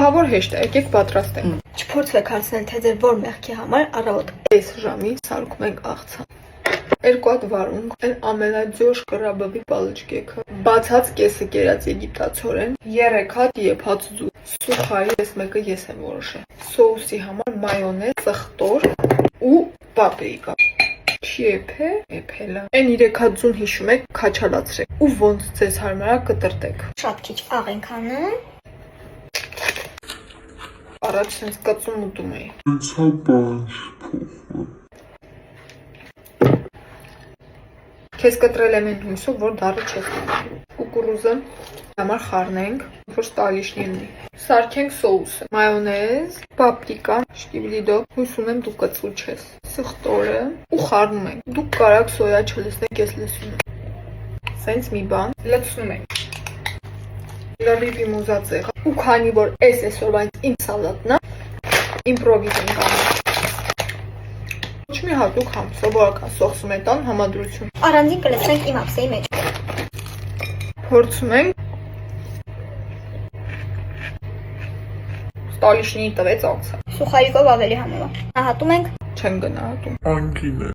Ահավոր հեշտ է, եկեք պատրաստենք։ Չփորձվեք հարցնել, թե ձեր որ մեղքի համար առավոտ Այս ժամին սարքում ենք աղցան։ 2 հատ վարունգ, այն ամենաձյոշ կռաբովի պալիճկեքը, բացած կեսը կերած եգիպտացորեն, 3 հատ եփած ձուկ, սուխարի ես մեկը ես եմ որոշել, սոուսի համար մայոնեզ, ծխտոր ու պապրիկա։ Չի էփել է։ Այն 3 հատ ձուն հիշում եք, քաչալացրեք ու ոնց ձեզ հարմարա կտրտեք։ շատ քիչ աղ ենք անում։ Առաջ sense կծում ուտում էի։ Ինձ բանջ փոխում։ Քեզ կտրել եմ այն հույսով, որ դառը չես ունի։ Կուկուռուզը համար խառնենք, որ ստալիշնի լինի։ Սարքենք սոուսը։ Մայոնեզ, պապրիկան, շտիվլիդո, հույս ունեմ դու կծու չես։ Սխտորը ու խառնում ենք։ Դուք կարաք սոյա չլցնեք, ես լցնում եմ։ Սենց մի բան լցնում ենք։ Լրիվ իմ ուզած եղա։ Ու քանի որ այսօրվա իմ սալատն է, իմպրովիզ ենք անում։ Ոչ մի հատուկ համ, սովորական սոխսմետան համադրություն։ Առանձին կլցնենք իմ ափսեի մեջ։ Փորձում ենք։ Ստալիշնի տվեց աղցը։ Սուխարիկով ավելի համով է։ Նահատում ենք։ Չեմ գնահատում։ Անգին է։